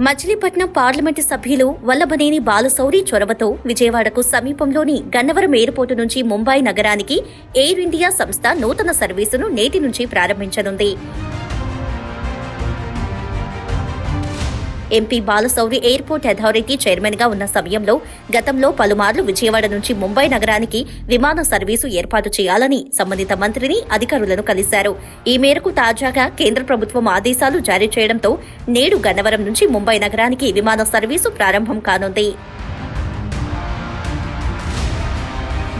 Machilipatnam parliament సభ్యులు వల్లభనేని బాలశౌరి చొరవతో విజయవాడకు సమీపంలోని గన్నవరం ఎయిర్పోర్టు నుంచి ముంబై నగరానికి ఎయిర్ ఇండియా సంస్థ నూతన సర్వీసును నేటి నుంచి ప్రారంభించనుంది. MP Balashowry airport authority chairman గా ఉన్న సమయంలో గతంలో పలుమార్లు విజయవాడ నుంచి ముంబై నగరానికి విమాన సర్వీసు ఏర్పాటు చేయాలని సంబంధిత మంత్రిని, అధికారులను కలిశారు. ఈ మేరకు తాజాగా కేంద్ర ప్రభుత్వం ఆదేశాలు జారీ చేయడంతో నేడు గన్నవరం నుంచి ముంబై నగరానికి విమాన సర్వీసు ప్రారంభం కానుంది.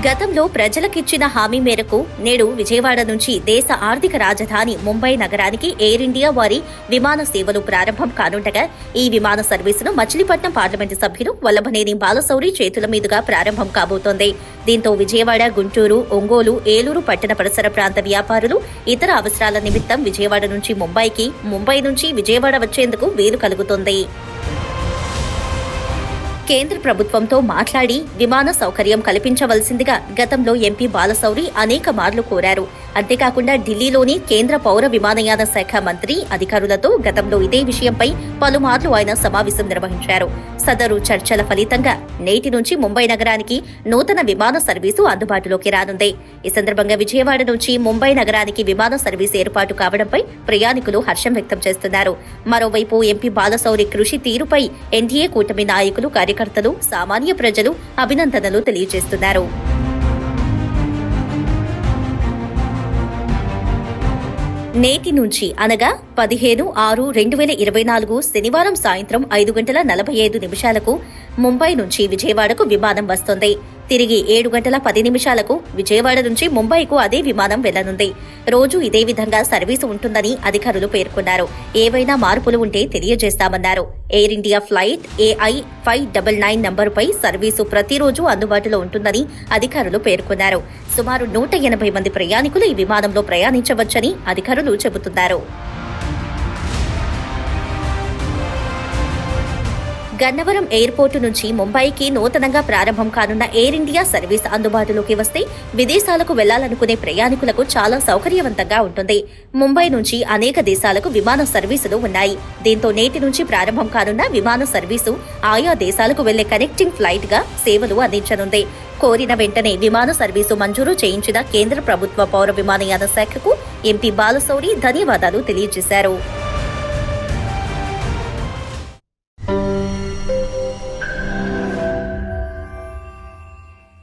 గతంలో ప్రజలకిచ్చిన హామీ మేరకు నేడు విజయవాడ నుంచి దేశ ఆర్థిక రాజధాని ముంబై నగరానికి ఎయిర్ ఇండియా వారి విమాన సేవలు ప్రారంభం కానుండగా ఈ విమాన సర్వీసును మచిలీపట్నం పార్లమెంటు సభ్యులు వల్లభనేని బాలశౌరి చేతుల మీదుగా ప్రారంభం కాబోతోంది. దీంతో విజయవాడ, గుంటూరు, ఒంగోలు, ఏలూరు పట్టణ పరిసర ప్రాంత వ్యాపారులు ఇతర అవసరాల నిమిత్తం విజయవాడ నుంచి ముంబైకి, ముంబై నుంచి విజయవాడ వచ్చేందుకు వీలు కలుగుతుంది. కేంద్ర ప్రభుత్వంతో మాట్లాడి విమాన సౌకర్యం కల్పించవలసిందిగా గతంలో ఎంపీ బాలశౌరి అనేక మార్లు కోరారు. అంతేకాకుండా ఢిల్లీలోని కేంద్ర పౌర విమానయాన శాఖ మంత్రి అధికారులతో గతంలో ఇదే విషయంపై పలుమార్లు ఆయన సమావేశం నిర్వహించారు. సదరు చర్చల ఫలితంగా నేటి నుంచి ముంబై నగరానికి నూతన విమాన సర్వీసు అందుబాటులోకి రానుంది. ఈ సందర్భంగా విజయవాడ నుంచి ముంబై నగరానికి విమాన సర్వీసు ఏర్పాటు కావడంపై ప్రయాణికులు హర్షం వ్యక్తం చేస్తున్నారు. మరోవైపు ఎంపీ బాలశౌరి కృషి తీరుపై ఎన్డీఏ కూటమి నాయకులు, కార్యకర్తలు, సామాన్య ప్రజలు అభినందనలు తెలియజేస్తున్నారు. నేటి నుంచి అనగా 15/6/2024 శనివారం సాయంత్రం 5:45 ముంబై నుంచి విజయవాడకు విమానం వస్తుంది. తిరిగి 7:10 విజయవాడ నుంచి ముంబైకు అదే విమానం వెళ్లనుంది. రోజు ఇదే విధంగా సర్వీసు ఉంటుందని అధికారులు పేర్కొన్నారు. ఏవైనా మార్పులు ఉంటే తెలియజేస్తామన్నారు. ఎయిర్ ఇండియా ఫ్లైట్ AI 599 నంబరుపై సర్వీసు ప్రతిరోజు అందుబాటులో ఉంటుందని అధికారులు పేర్కొన్నారు. సుమారు 180 మంది ప్రయాణికులు ఈ విమానంలో ప్రయాణించవచ్చని అధికారులు చెబుతున్నారు. గన్నవరం ఎయిర్పోర్టు నుంచి ముంబైకి నూతనంగా ప్రారంభం కానున్న ఎయిర్ ఇండియా సర్వీస్ అందుబాటులోకి వస్తే విదేశాలకు వెళ్లాలనుకునే ప్రయాణికులకు చాలా సౌకర్యవంతంగా ఉంటుంది. ముంబై నుంచి అనేక దేశాలకు విమాన సర్వీసులు ఉన్నాయి. దీంతో నేటి నుంచి ప్రారంభం కానున్న విమాన సర్వీసు ఆయా దేశాలకు వెళ్లే కనెక్టింగ్ ఫ్లైట్ గా సేవలు అందించనుంది. కోరిన వెంటనే విమాన సర్వీసు మంజూరు చేయించిన కేంద్ర ప్రభుత్వ పౌర విమానయాన శాఖకు ఎంపీ బాలశౌరి ధన్యవాదాలు తెలియజేశారు.